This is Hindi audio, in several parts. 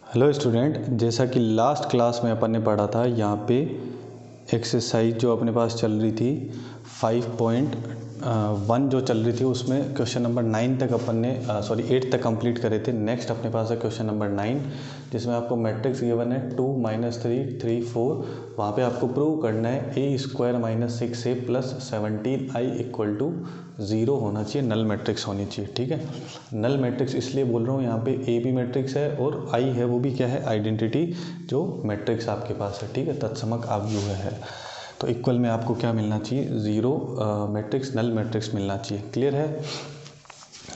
हेलो स्टूडेंट, जैसा कि लास्ट क्लास में अपन ने पढ़ा था, यहाँ पे एक्सरसाइज जो अपने पास चल रही थी 5.1 जो चल रही थी, उसमें क्वेश्चन नंबर 9 तक अपन ने 8 तक कंप्लीट करे थे। नेक्स्ट अपने पास है क्वेश्चन नंबर 9, जिसमें आपको मैट्रिक्स गिवन है 2 -3 3 4। वहाँ पे आपको प्रूव करना है a² - 6a + 17i = 0 होना चाहिए, नल मैट्रिक्स होनी चाहिए। ठीक है, नल मैट्रिक्स इसलिए बोल रहा हूँ, यहाँ पे ए भी मैट्रिक्स है और आई है, वो भी क्या है, आइडेंटिटी जो मैट्रिक्स आपके पास है। ठीक है, तत्समक अवयव है, तो इक्वल में आपको क्या मिलना चाहिए, 0 मैट्रिक्स, नल मैट्रिक्स मिलना चाहिए। क्लियर है?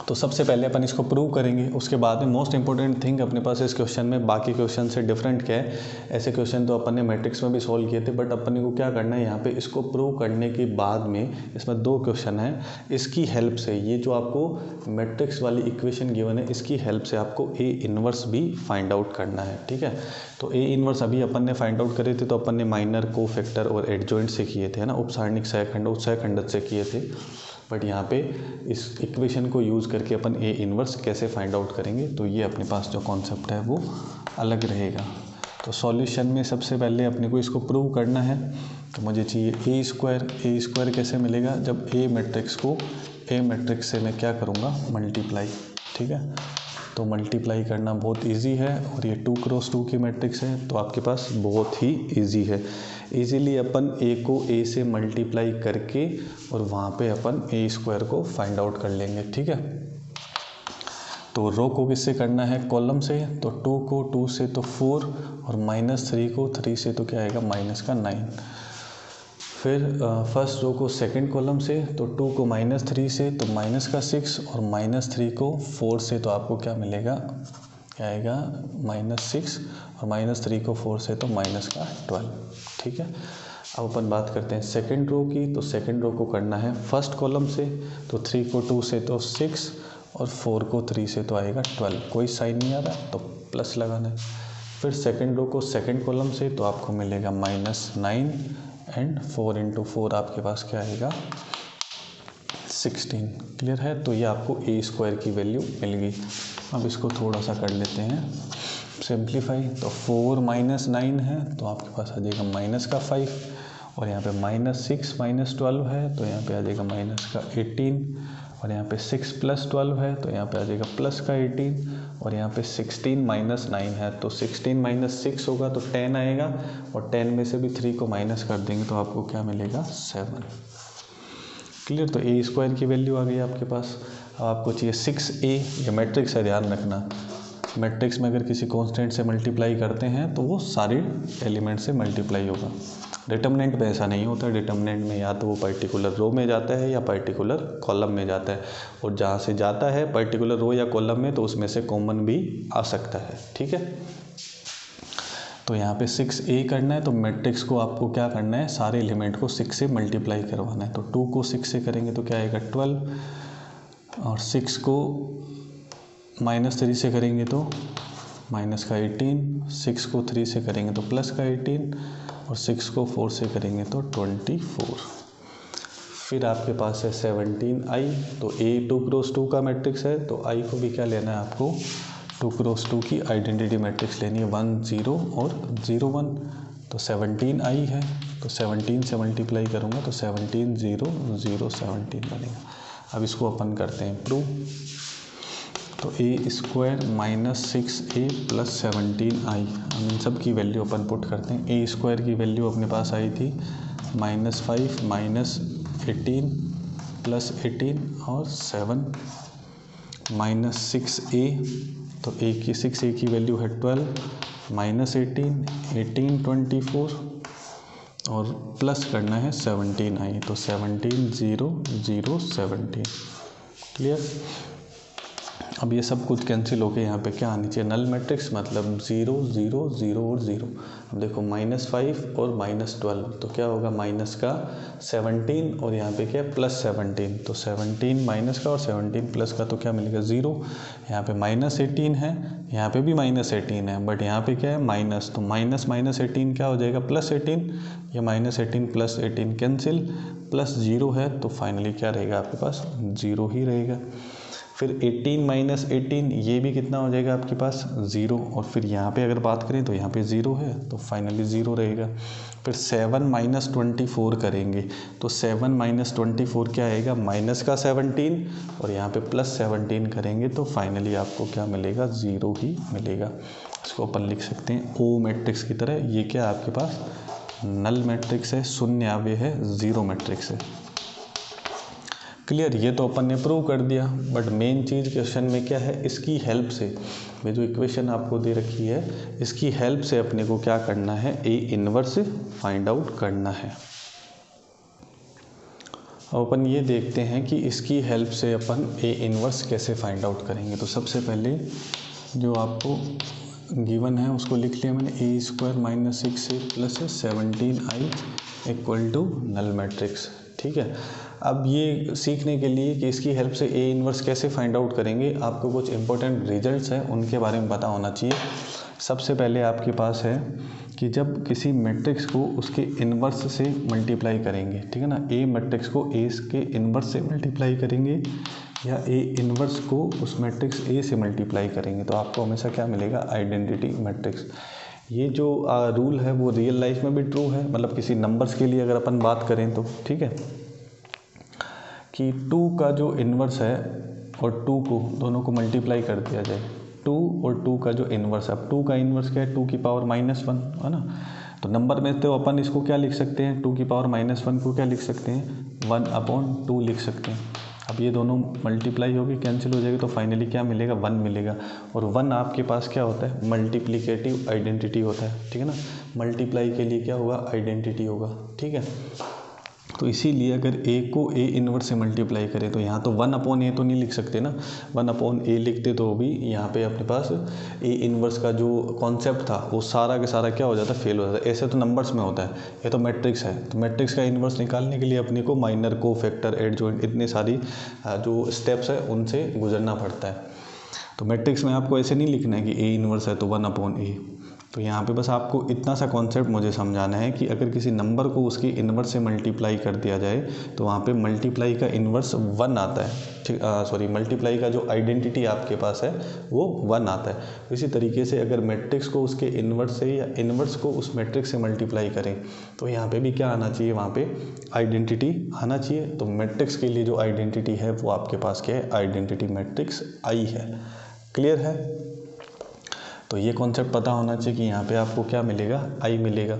तो सबसे पहले अपन इसको प्रूव करेंगे, उसके बाद में मोस्ट इंपॉर्टेंट थिंग अपने पास इस क्वेश्चन में बाकी क्वेश्चन से डिफरेंट क्या है। ऐसे क्वेश्चन तो अपन ने मैट्रिक्स में भी सॉल्व किए थे, बट अपन को क्या करना है, यहाँ पे इसको प्रूव करने के बाद में इसमें 2 क्वेश्चन है, इसकी हेल्प से, ये जो आपको मैट्रिक्स वाली इक्वेशन गिवन है, इसकी हेल्प से आपको ए इनवर्स भी फाइंड आउट करना है। ठीक है, तो ए इनवर्स अभी अपन ने फाइंड आउट करे थे, तो अपन ने माइनर, कोफैक्टर और एडजॉइंट से किए थे ना, उपसारणिक सहखंड, उत्सहखंडक से किए थे। बट यहाँ पे इस इक्वेशन को यूज़ करके अपन ए इनवर्स कैसे फाइंड आउट करेंगे, तो ये अपने पास जो कॉन्सेप्ट है वो अलग रहेगा। तो सॉल्यूशन में सबसे पहले अपने को इसको प्रूव करना है, तो मुझे चाहिए ए स्क्वायर कैसे मिलेगा, जब ए मैट्रिक्स को ए मैट्रिक्स से मैं क्या करूँगा, मल्टीप्लाई। ठीक है, तो मल्टीप्लाई करना बहुत इजी है, और ये 2 × 2 की मैट्रिक्स है, तो आपके पास बहुत ही इजी है। इजीली अपन ए को ए से मल्टीप्लाई करके और वहाँ पे अपन a² को फाइंड आउट कर लेंगे। ठीक है, तो रो को किससे करना है, कॉलम से, तो 2 को 2 से तो 4, और -3 को 3 से तो क्या आएगा, -9। फिर फर्स्ट रो को सेकंड कॉलम से, तो 2 को -3 से तो -6, और -3 को 4 से तो आपको क्या मिलेगा, क्या आएगा, -6, और -3 को 4 से तो -12। ठीक है, अब अपन बात करते हैं सेकंड रो की, तो सेकंड रो को करना है फर्स्ट कॉलम से, तो 3 को 2 से तो 6, और 4 को 3 से तो आएगा 12। कोई साइन नहीं आ रहा तो प्लस लगाना है। फिर सेकंड रो को सेकंड कॉलम से, तो आपको मिलेगा -9, एंड 4 × 4 आपके पास क्या आएगा, 16। क्लियर है, तो ये आपको a² की वैल्यू मिल गई। अब इसको थोड़ा सा कर लेते हैं सिंप्लीफाई, तो 4 - 9 है, तो आपके पास आ जाएगा -5, और यहाँ पे -6 - 12 है, तो यहाँ पे आ जाएगा -18, और यहाँ पे 6 + 12 है, तो यहाँ पे आ जाएगा +18, और यहाँ पे 16 - 9 है, तो 16 - 6 होगा तो 10 आएगा, और 10 में से भी 3 को माइनस कर देंगे तो आपको क्या मिलेगा, 7। क्लियर, तो a² की वैल्यू आ गई आपके पास। अब आपको चाहिए 6a, ये मैट्रिक्स है, ध्यान रखना, मैट्रिक्स में अगर किसी कांस्टेंट से मल्टीप्लाई करते हैं तो वो सारे एलिमेंट से मल्टीप्लाई होगा। डिटर्मिनेंट में ऐसा नहीं होता, डिटर्मिनेंट में या तो वो पर्टिकुलर रो में जाता है या पर्टिकुलर कॉलम में जाता है, और जहाँ से जाता है पर्टिकुलर रो या कॉलम में, तो उसमें से कॉमन भी आ सकता है। ठीक है, तो यहाँ पे 6a करना है, तो मैट्रिक्स को आपको क्या करना है, सारे एलिमेंट को 6 से मल्टीप्लाई करवाना है। तो 2 को 6 से करेंगे तो क्या आएगा, 12, और 6 को -3 से करेंगे तो -18, 6 को 3 से करेंगे तो +18, और 6 को 4 से करेंगे तो 24। फिर आपके पास है 17i, तो a 2 × 2 का मैट्रिक्स है, तो i को भी क्या लेना है आपको, 2 × 2 की आइडेंटिटी मैट्रिक्स लेनी है, 1 0 और 0 1, तो 17i है, तो 17 से मल्टीप्लाई करूँगा तो 17 0 0 17 बनेगा। अब इसको अपन करते हैं प्रूव, तो a² - 6a + 17i, हम इन सब की वैल्यू अपन पुट करते हैं। a² की वैल्यू अपने पास आई थी -5 - 18 + 18 और 7, -6a, तो 6a की वैल्यू है 12, -18 18 24, और प्लस करना है 17i, तो 17 0 0 17। क्लियर, अब ये सब कुछ कैंसिल होके यहाँ पे क्या आनी चाहिए, नल मैट्रिक्स, मतलब 0 0 0 और 0। अब देखो -5 और -12, तो क्या होगा, माइनस का 17, और यहाँ पे क्या है, +17, तो 17 माइनस का और 17 प्लस का, तो क्या मिलेगा, 0। यहाँ पे -18 है, यहाँ पे भी -18 है, बट यहाँ पे क्या है, माइनस, तो -18 क्या हो जाएगा, +18, ये -18 + 18 कैंसिल, +0 है, तो फाइनली क्या रहेगा आपके पास, 0 ही रहेगा। फिर 18 माइनस 18 ये भी कितना हो जाएगा आपके पास 0, और फिर यहाँ पे अगर बात करें तो यहाँ पे 0 है तो फाइनली 0 रहेगा। फिर 7 माइनस 24 करेंगे तो 7 माइनस 24 क्या आएगा, माइनस का 17, और यहाँ पे प्लस 17 करेंगे तो फाइनली आपको क्या मिलेगा, 0 ही मिलेगा। इसको अपन लिख सकते हैं ओ मैट्रिक्स की तरह। ये क्या है आपके पास, नल मैट्रिक्स है, शून्य अवयव है, 0 मैट्रिक्स है। क्लियर, ये तो अपन ने प्रूव कर दिया। बट मेन चीज़ क्वेश्चन में क्या है, इसकी हेल्प से, ये जो इक्वेशन आपको दे रखी है इसकी हेल्प से अपने को क्या करना है, ए इनवर्स फाइंड आउट करना है। अब अपन ये देखते हैं कि इसकी हेल्प से अपन ए इनवर्स कैसे फाइंड आउट करेंगे। तो सबसे पहले जो आपको गिवन है उसको लिख लिया मैंने, A square minus 6a plus 17i equal to null matrix. ठीक है, अब ये सीखने के लिए कि इसकी हेल्प से ए इनवर्स कैसे फाइंड आउट करेंगे, आपको कुछ इंपॉर्टेंट रिजल्ट्स हैं उनके बारे में पता होना चाहिए। सबसे पहले आपके पास है कि जब किसी मैट्रिक्स को उसके इन्वर्स से मल्टीप्लाई करेंगे, ठीक है ना, ए मैट्रिक्स को ए के इन्वर्स से मल्टीप्लाई करेंगे या ए इन्वर्स को उस मैट्रिक्स ए से मल्टीप्लाई करेंगे तो आपको हमेशा क्या मिलेगा, आइडेंटिटी मैट्रिक्स। ये जो रूल है वो रियल लाइफ में भी ट्रू है, मतलब किसी नंबर्स के लिए अगर अपन बात करें तो, ठीक है, कि 2 का जो इन्वर्स है और 2 को दोनों को मल्टीप्लाई कर दिया जाए, 2 और 2 का जो इन्वर्स है, अब 2 का इन्वर्स क्या है, 2 की पावर -1 है ना, तो नंबर में तो अपन इसको क्या लिख सकते हैं, 2 की पावर -1 को क्या लिख सकते हैं, 1/2 लिख सकते हैं। अब ये दोनों मल्टीप्लाई होगी, कैंसिल हो जाएगी, तो फाइनली क्या मिलेगा, 1 मिलेगा। और 1 आपके पास क्या होता है, मल्टीप्लिकेटिव आइडेंटिटी होता है, ठीक है ना, मल्टीप्लाई के लिए क्या होगा, आइडेंटिटी होगा। ठीक है, तो इसीलिए अगर ए को ए इनवर्स से मल्टीप्लाई करें तो यहाँ तो 1/a तो नहीं लिख सकते ना, 1/a लिखते तो भी यहाँ पे अपने पास ए इनवर्स का जो कॉन्सेप्ट था वो सारा के सारा क्या हो जाता, फेल हो जाता। ऐसे तो नंबर्स में होता है, ये तो मैट्रिक्स है, तो मैट्रिक्स का इनवर्स निकालने के लिए अपने को माइनर, को फैक्टर, एडजॉइंट, इतने सारी जो स्टेप्स है उनसे गुजरना पड़ता है। तो मैट्रिक्स में आपको ऐसे नहीं लिखना है कि ए इनवर्स है तो 1/a। तो यहाँ पे बस आपको इतना सा कॉन्सेप्ट मुझे समझाना है कि अगर किसी नंबर को उसके इन्वर्स से मल्टीप्लाई कर दिया जाए तो वहाँ पे मल्टीप्लाई का इन्वर्स 1 आता है, ठीक, सॉरी, मल्टीप्लाई का जो आइडेंटिटी आपके पास है वो 1 आता है। इसी तरीके से अगर मैट्रिक्स को उसके इन्वर्स से या इन्वर्स को उस मैट्रिक्स से मल्टीप्लाई करें तो यहाँ पे भी क्या आना चाहिए, वहाँ पे आइडेंटिटी आना चाहिए। तो मैट्रिक्स के लिए जो आइडेंटिटी है वो आपके पास क्या है, आइडेंटिटी मैट्रिक्स आई है। क्लियर है, तो ये कॉन्सेप्ट पता होना चाहिए कि यहाँ पे आपको क्या मिलेगा, आई मिलेगा।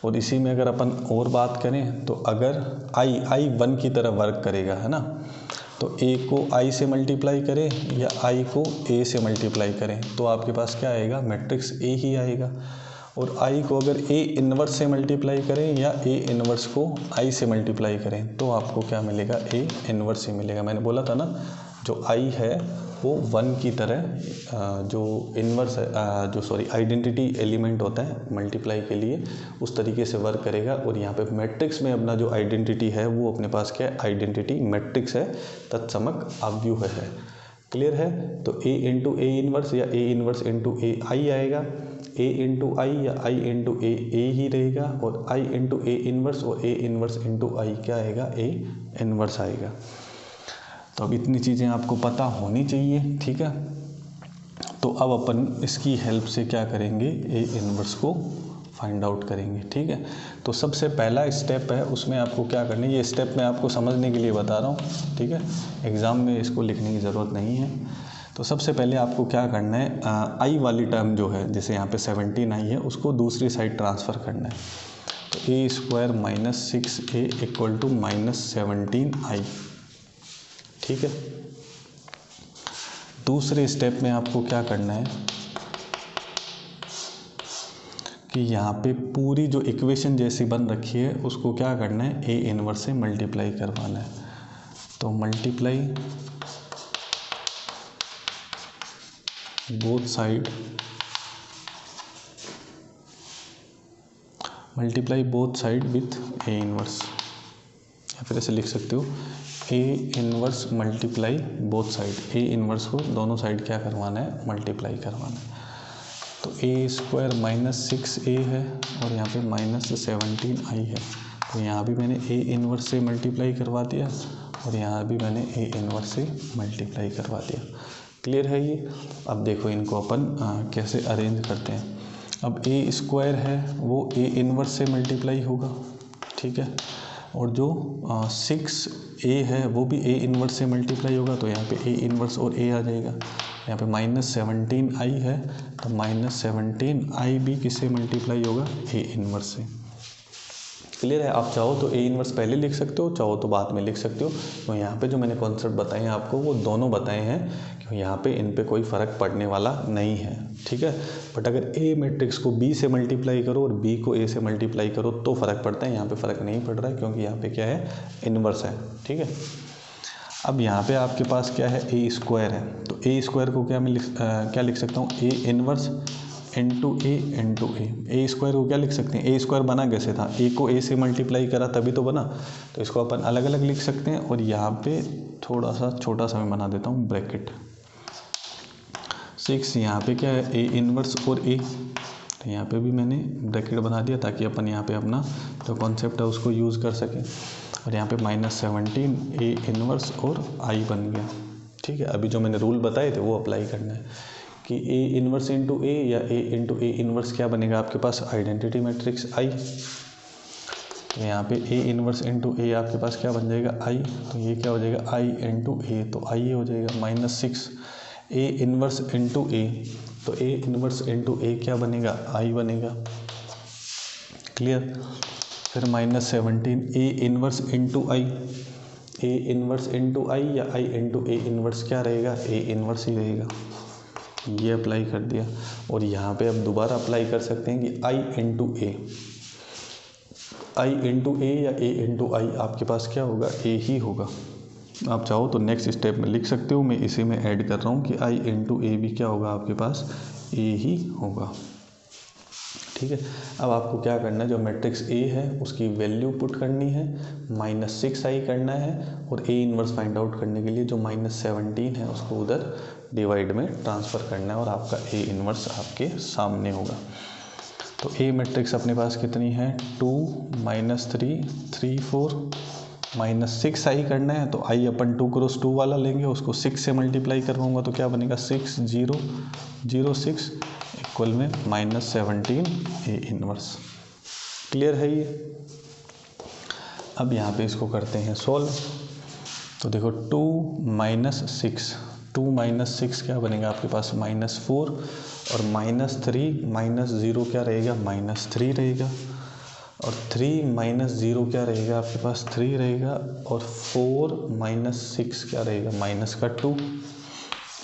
और इसी में अगर अपन और बात करें तो अगर आई 1 की तरह वर्क करेगा, है ना, तो ए को आई से मल्टीप्लाई करें या आई को ए से मल्टीप्लाई करें तो आपके पास क्या आएगा, मैट्रिक्स ए ही आएगा। और आई को अगर ए इनवर्स से मल्टीप्लाई करें या ए इनवर्स को आई से मल्टीप्लाई करें तो आपको क्या मिलेगा, ए इनवर्स ही मिलेगा। मैंने बोला था ना, जो आई है वो 1 की तरह जो इन्वर्स जो सॉरी आइडेंटिटी एलिमेंट होता है मल्टीप्लाई के लिए उस तरीके से वर्क करेगा। और यहाँ पे मैट्रिक्स में अपना जो आइडेंटिटी है वो अपने पास क्या है, आइडेंटिटी मैट्रिक्स है, तत्समक अवयव है। क्लियर है, तो ए इंटू ए इनवर्स या ए इनवर्स इंटू ए आई आएगा, ए इंटू आई या आई इंटू ए ही रहेगा, और आई इंटू ए इनवर्स और ए इनवर्स इंटू आई क्या आएगा, ए इनवर्स आएगा। तो अब इतनी चीज़ें आपको पता होनी चाहिए, ठीक है। तो अब अपन इसकी हेल्प से क्या करेंगे, ए इनवर्स को फाइंड आउट करेंगे, ठीक है। तो सबसे पहला स्टेप है, उसमें आपको क्या करना है, ये स्टेप मैं आपको समझने के लिए बता रहा हूँ, ठीक है, एग्ज़ाम में इसको लिखने की ज़रूरत नहीं है। तो सबसे पहले आपको क्या करना है, आई वाली टर्म जो है, जैसे यहाँ पे 17 आई है, उसको दूसरी साइड ट्रांसफ़र करना है। तो A square minus 6a equal to -17i, ठीक है। दूसरे स्टेप में आपको क्या करना है कि यहाँ पे पूरी जो इक्वेशन जैसी बन रखी है उसको क्या करना है, ए इनवर्स से मल्टीप्लाई करवाना है। तो multiply both side, multiply both side with A inverse, या फिर ऐसे लिख सकते हो, A inverse multiply both side, A inverse को दोनों साइड क्या करवाना है, मल्टीप्लाई करवाना है। तो ए स्क्वायर -6a है और यहाँ पे -17i है, तो यहाँ भी मैंने ए इनवर्स से मल्टीप्लाई करवा दिया और यहाँ भी मैंने ए इनवर्स से मल्टीप्लाई करवा दिया। क्लियर है ये। अब देखो इनको अपन कैसे अरेंज करते हैं। अब ए स्क्वायर है वो ए इनवर्स से मल्टीप्लाई होगा, ठीक है, और जो 6a है वो भी ए इनवर्स से मल्टीप्लाई होगा, तो यहाँ पे ए इनवर्स और ए आ जाएगा। यहाँ पे -17i है तो -17i भी किससे मल्टीप्लाई होगा, ए इनवर्स से। क्लियर है। आप चाहो तो ए इनवर्स पहले लिख सकते हो, चाहो तो बाद में लिख सकते हो। तो यहाँ पे जो मैंने कॉन्सेप्ट बताए हैं आपको वो दोनों बताए हैं, क्योंकि यहाँ पे इन पे कोई फ़र्क पड़ने वाला नहीं है, ठीक है। बट अगर ए मैट्रिक्स को बी से मल्टीप्लाई करो और बी को ए से मल्टीप्लाई करो तो फ़र्क पड़ता है। यहाँ पे फ़र्क नहीं पड़ रहा है क्योंकि यहाँ पे क्या है, इनवर्स है, ठीक है। अब यहाँ पे आपके पास क्या है, ए स्क्वायर है, तो ए स्क्वायर को क्या लिख सकता हूँ, ए इनवर्स इंटू ए स्क्वायर को क्या लिख सकते हैं, ए स्क्वायर बना कैसे था, ए को ए से मल्टीप्लाई करा तभी तो बना, तो इसको अपन अलग अलग लिख सकते हैं। और यहाँ पे थोड़ा सा छोटा सा मैं बना देता हूँ ब्रैकेट, 6 यहाँ पे क्या है, ए इनवर्स और ए, तो यहाँ पे भी मैंने ब्रैकेट बना दिया ताकि अपन यहाँ पे अपना जो कॉन्सेप्ट है उसको यूज़ कर सकें। और यहाँ पे -17 ए इनवर्स और आई बन गया, ठीक है। अभी जो मैंने रूल बताए थे वो अप्लाई करना है कि ए इनवर्स इंटू ए या ए इंटू ए इनवर्स क्या बनेगा आपके पास, आइडेंटिटी मैट्रिक्स आई। तो यहाँ पे ए इनवर्स इंटू ए आपके पास क्या बन जाएगा, आई, तो ये क्या हो जाएगा, आई इंटू ए, तो आई हो जाएगा -6 ए इनवर्स इंटू ए, तो ए इनवर्स इंटू ए क्या बनेगा, आई बनेगा। क्लियर। फिर -17 A inverse into I, A inverse into I या आई इंटू ए इनवर्स क्या रहेगा, ए इनवर्स ही रहेगा। ये अप्लाई कर दिया। और यहाँ पे अब दोबारा अप्लाई कर सकते हैं कि आई इंटू ए, आई इंटू ए या ए इंटू आई आपके पास क्या होगा, ए ही होगा। आप चाहो तो नेक्स्ट स्टेप में लिख सकते हो, मैं इसी में ऐड कर रहा हूँ कि आई इंटू ए भी क्या होगा आपके पास, ए ही होगा, ठीक है। अब आपको क्या करना है, जो मैट्रिक्स ए है उसकी वैल्यू पुट करनी है, -6i करना है, और ए इनवर्स फाइंड आउट करने के लिए जो -17 है उसको उधर डिवाइड में ट्रांसफ़र करना है और आपका ए इनवर्स आपके सामने होगा। तो ए मैट्रिक्स अपने पास कितनी है, 2 -3 3 4 -6i करना है, तो i अपन 2 क्रॉस 2 वाला लेंगे, उसको 6 से मल्टीप्लाई करवाऊँगा तो क्या बनेगा, 6 0 0 6 इक्वल में -17 ए इनवर्स। क्लियर है ये। अब यहाँ पे इसको करते हैं सॉल्व। तो देखो 2 - 6 क्या बनेगा आपके पास, -4, और -3 - 0 क्या रहेगा, -3 रहेगा, और 3 - 0 क्या रहेगा आपके पास, 3 रहेगा, और 4 - 6 क्या रहेगा, -2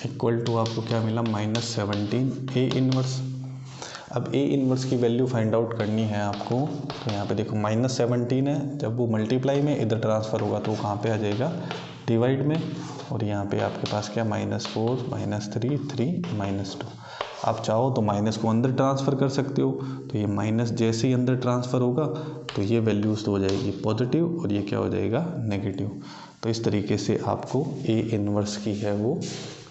इक्वल टू आपको क्या मिला, -17 ए इनवर्स। अब ए इनवर्स की वैल्यू फाइंड आउट करनी है आपको, तो यहाँ पे देखो -17 है, जब वो मल्टीप्लाई में इधर ट्रांसफ़र होगा तो वो कहाँ पे आ जाएगा, डिवाइड में, और यहाँ पे आपके पास क्या, -4 -3 3 -2। आप चाहो तो माइनस को अंदर ट्रांसफ़र कर सकते हो, तो ये माइनस जैसे ही अंदर ट्रांसफ़र होगा तो ये वैल्यूज़ तो हो जाएगी पॉजिटिव और ये क्या हो जाएगा, नेगेटिव। तो इस तरीके से आपको ए इनवर्स की है वो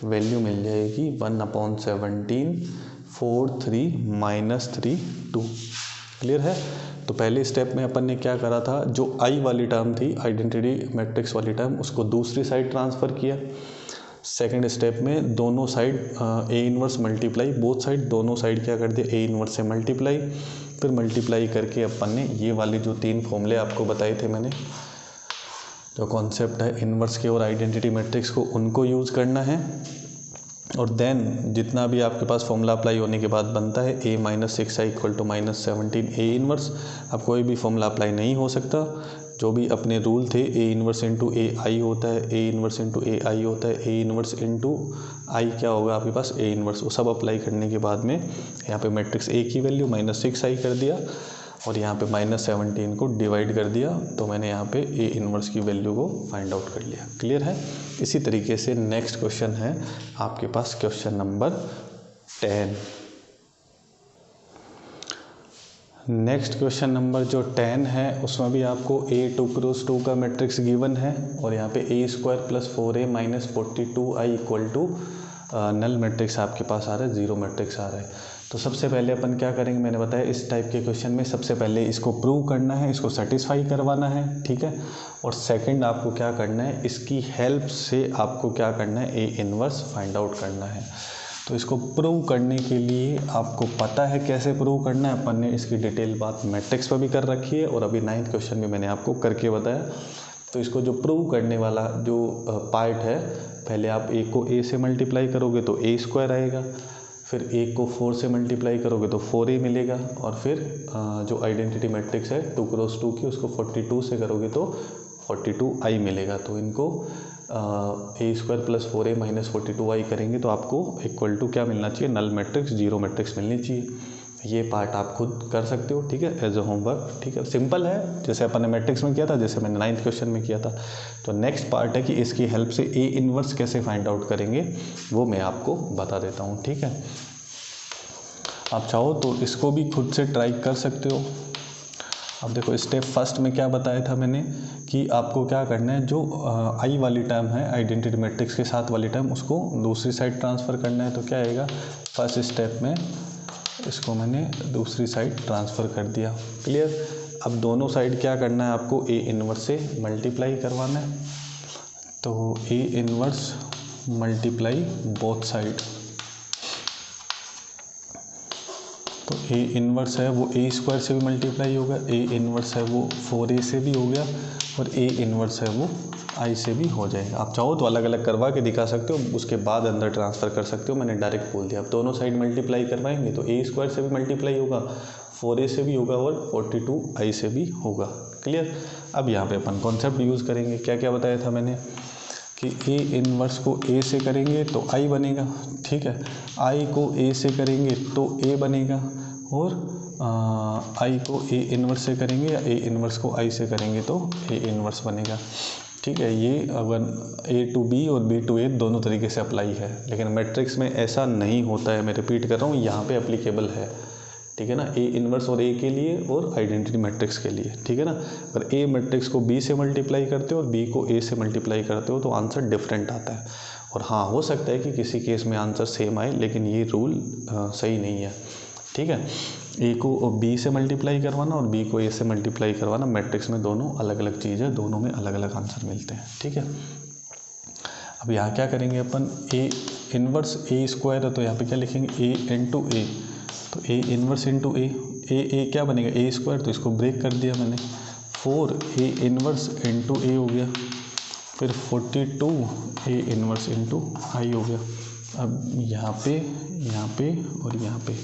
वैल्यू मिल जाएगी 1/17 4 3 -3 2। क्लियर है। तो पहले स्टेप में अपन ने क्या करा था, जो आई वाली टर्म थी, आइडेंटिटी मैट्रिक्स वाली टर्म, उसको दूसरी साइड ट्रांसफ़र किया। सेकंड स्टेप में दोनों side A inverse multiply, both side दोनों साइड क्या कर दिया, ए इनवर्स से मल्टीप्लाई। फिर मल्टीप्लाई करके अपन ने ये वाले जो 3 फॉर्मूले आपको बताए थे मैंने, जो कॉन्सेप्ट है इनवर्स के और आइडेंटिटी मैट्रिक्स को, उनको यूज़ करना है। और देन जितना भी आपके पास फॉर्मूला अप्लाई होने के बाद बनता है a - 6i equal to -17 A inverse. अब कोई भी फॉर्मूला अप्लाई नहीं हो सकता, जो भी अपने रूल थे, ए इनवर्स इंटू ए आई होता है, ए इनवर्स इंटू ए आई होता है, ए इनवर्स इंटू आई क्या होगा आपके पास, ए इनवर्स। वो सब अप्लाई करने के बाद में यहाँ पे मैट्रिक्स ए की वैल्यू -6i कर दिया और यहाँ पे -17 को डिवाइड कर दिया, तो मैंने यहाँ पे ए इनवर्स की वैल्यू को फाइंड आउट कर लिया। क्लियर है। इसी तरीके से नेक्स्ट क्वेश्चन है आपके पास question number 10। Next question number जो 10 है उसमें भी आपको a 2 क्रॉस 2 का मैट्रिक्स गिवन है और यहाँ पे a² + 4a - 42i equal to null matrix आपके पास आ रहा है, जीरो मैट्रिक्स आ रहा है। तो सबसे पहले अपन क्या करेंगे, मैंने बताया इस टाइप के क्वेश्चन में सबसे पहले इसको प्रूव करना है, इसको सेटिस्फाई करवाना है, ठीक है। और सेकंड आपको क्या करना है, इसकी हेल्प से आपको क्या करना है, ए इनवर्स फाइंड आउट करना है। तो इसको प्रूव करने के लिए आपको पता है कैसे प्रूव करना है, अपन ने इसकी डिटेल बात मैट्रिक्स पर भी कर रखी है और अभी 9th क्वेश्चन में मैंने आपको करके बताया। तो इसको जो प्रूव करने वाला जो पार्ट है, पहले आप ए को ए से मल्टीप्लाई करोगे तो ए स्क्वायर आएगा, फिर ए को 4 से मल्टीप्लाई करोगे तो 4a मिलेगा, और फिर जो आइडेंटिटी मैट्रिक्स है 2 क्रॉस 2 की, उसको 42 से करोगे तो 42i मिलेगा। तो इनको ए square plus 4a minus 42i करेंगे तो आपको इक्वल टू क्या मिलना चाहिए, नल मैट्रिक्स, जीरो मैट्रिक्स मिलनी चाहिए। ये पार्ट आप खुद कर सकते हो, ठीक है, एज अ होमवर्क, ठीक है, सिंपल है, जैसे अपन ने मैट्रिक्स में किया था, जैसे मैंने 9th क्वेश्चन में किया था। तो नेक्स्ट पार्ट है कि इसकी हेल्प से ए इनवर्स कैसे फाइंड आउट करेंगे, वो मैं आपको बता देता हूँ, ठीक है। आप चाहो तो इसको भी खुद से ट्राई कर सकते हो। अब देखो स्टेप फर्स्ट में क्या बताया था मैंने कि आपको क्या करना है, जो आई वाली टर्म है आइडेंटिटी मैट्रिक्स के साथ वाली टर्म, उसको दूसरी साइड ट्रांसफ़र करना है। तो क्या आएगा, फर्स्ट स्टेप में इसको मैंने दूसरी साइड ट्रांसफ़र कर दिया, क्लियर। अब दोनों साइड क्या करना है, आपको ए इनवर्स से मल्टीप्लाई करवाना है। तो A inverse multiply both side, तो ए इनवर्स है वो ए स्क्वायर से भी मल्टीप्लाई होगा, ए इनवर्स है वो 4a से भी हो गया, और ए इनवर्स है वो आई से भी हो जाएगा। आप चाहो तो अलग अलग करवा के दिखा सकते हो, उसके बाद अंदर ट्रांसफ़र कर सकते हो, मैंने डायरेक्ट बोल दिया। अब दोनों साइड मल्टीप्लाई करवाएंगे तो ए स्क्वायर से भी मल्टीप्लाई होगा, 4a से भी होगा, और 42i से भी होगा, क्लियर। अब यहाँ पे अपन कॉन्सेप्ट यूज़ करेंगे, क्या क्या बताया था मैंने कि ए इनवर्स को ए से करेंगे तो आई बनेगा, ठीक है, आई को ए से करेंगे तो ए बनेगा, और आई को ए इनवर्स से करेंगे या ए इनवर्स को आई से करेंगे तो ए इनवर्स बनेगा, ठीक है। ये अगर ए टू बी और बी टू ए दोनों तरीके से अप्लाई है, लेकिन मैट्रिक्स में ऐसा नहीं होता है, मैं रिपीट कर रहा हूँ, यहाँ पे अप्लीकेबल है, ठीक है ना, ए इनवर्स और ए के लिए और आइडेंटिटी मैट्रिक्स के लिए, ठीक है ना। अगर ए मैट्रिक्स को बी से मल्टीप्लाई करते हो और बी को ए से मल्टीप्लाई करते हो तो आंसर डिफरेंट आता है। और हाँ, हो सकता है कि किसी केस में आंसर सेम आए, लेकिन ये रूल सही नहीं है, ठीक है। ए को बी से मल्टीप्लाई करवाना और बी को ए से मल्टीप्लाई करवाना, मैट्रिक्स में दोनों अलग अलग चीज़ है, दोनों में अलग अलग आंसर मिलते हैं, ठीक है। अब यहाँ क्या करेंगे अपन, ए इनवर्स ए स्क्वायर है तो यहाँ पे क्या लिखेंगे, ए इंटू ए, तो ए इनवर्स इंटू ए क्या बनेगा, ए स्क्वायर, तो इसको ब्रेक कर दिया मैंने, 4 ए इनवर्स इंटू ए हो गया, फिर 42 ए इनवर्स इंटू आई हो गया। अब यहाँ पे और यहाँ पे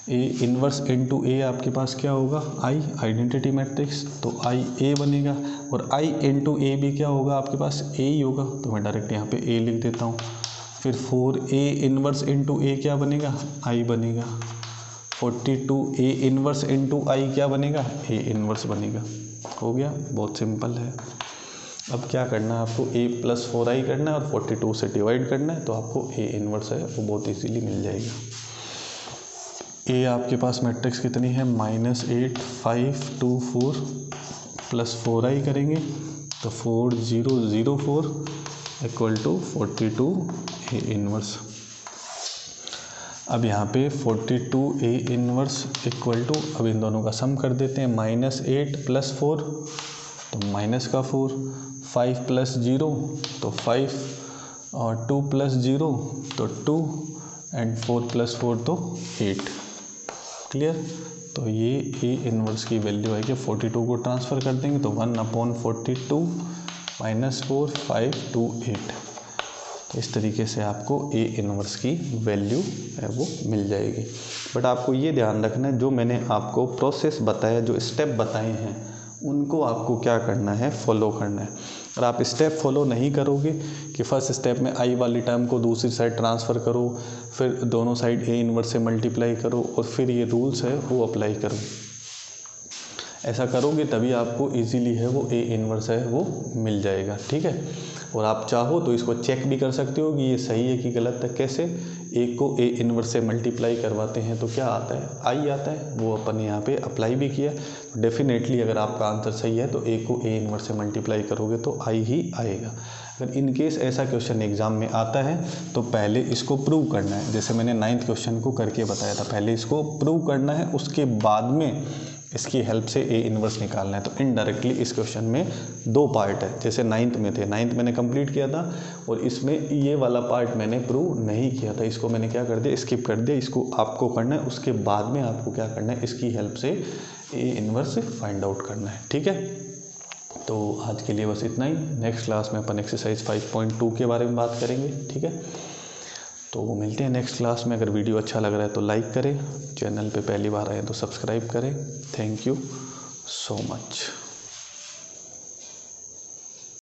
ए इनवर्स इंटू ए आपके पास क्या होगा, आई, आइडेंटिटी मैट्रिक्स, तो आई ए बनेगा, और आई इंटू ए भी क्या होगा आपके पास, ए ही होगा, तो मैं डायरेक्ट यहाँ पे ए लिख देता हूँ। फिर 4 ए इनवर्स इंटू ए क्या बनेगा, आई बनेगा, 42 ए इनवर्स इंटू आई क्या बनेगा, ए इनवर्स बनेगा, हो गया, बहुत सिंपल है। अब क्या करना है आपको, a प्लस 4i करना है और 42 से डिवाइड करना है, तो आपको a इनवर्स है वो बहुत इजीली मिल जाएगा। a आपके पास मैट्रिक्स कितनी है, -8 5 2 4 प्लस 4i करेंगे तो 4 0 0 4 इक्वल टू 42 a इनवर्स। अब यहाँ पे 42 a इनवर्स इक्वल टू, अब इन दोनों का सम कर देते हैं, -8 प्लस 4 तो माइनस का 4, 5 प्लस 0 तो 5, और 2 प्लस 0 तो 2, एंड 4 प्लस 4 तो 8, क्लियर। तो ये ए इनवर्स की वैल्यू है कि 42 को ट्रांसफ़र कर देंगे तो 1/42 माइनस 4 5 2 8, तो इस तरीके से आपको ए इनवर्स की वैल्यू है वो मिल जाएगी। बट आपको ये ध्यान रखना है, जो मैंने आपको प्रोसेस बताया, जो स्टेप बताए हैं, उनको आपको क्या करना है, फॉलो करना है। और आप स्टेप फॉलो नहीं करोगे कि फर्स्ट स्टेप में आई वाली टर्म को दूसरी साइड ट्रांसफ़र करो, फिर दोनों साइड ए इनवर्स से मल्टीप्लाई करो, और फिर ये रूल्स है वो अप्लाई करो, ऐसा करोगे तभी आपको इजीली है वो ए इनवर्स है वो मिल जाएगा, ठीक है। और आप चाहो तो इसको चेक भी कर सकते हो कि ये सही है कि गलत है। कैसे, ए को ए इनवर्स से मल्टीप्लाई करवाते हैं तो क्या आता है, आई आता है, वो अपन यहाँ पे अप्लाई भी किया। डेफिनेटली अगर आपका आंसर सही है तो ए को ए इनवर्स से मल्टीप्लाई करोगे तो आई ही आएगा। अगर इन केस ऐसा क्वेश्चन एग्जाम में आता है तो पहले इसको प्रूव करना है, जैसे मैंने 9th क्वेश्चन को करके बताया था, पहले इसको प्रूव करना है, उसके बाद में इसकी हेल्प से ए इन्वर्स निकालना है। तो इनडायरेक्टली इस क्वेश्चन में 2 पार्ट है, जैसे 9th में थे, 9th मैंने कंप्लीट किया था और इसमें ये वाला पार्ट मैंने प्रूव नहीं किया था, इसको मैंने क्या कर दिया, स्किप कर दिया। इसको आपको करना है, उसके बाद में आपको क्या करना है, इसकी हेल्प से ए इन्वर्स फाइंड आउट करना है। ठीक है, तो आज के लिए बस इतना ही। नेक्स्ट क्लास में अपन एक्सरसाइज 5.2 के बारे में बात करेंगे। ठीक है, तो मिलते हैं नेक्स्ट क्लास में। अगर वीडियो अच्छा लग रहा है तो लाइक करें, चैनल पे पहली बार आए तो सब्सक्राइब करें। Thank you so much.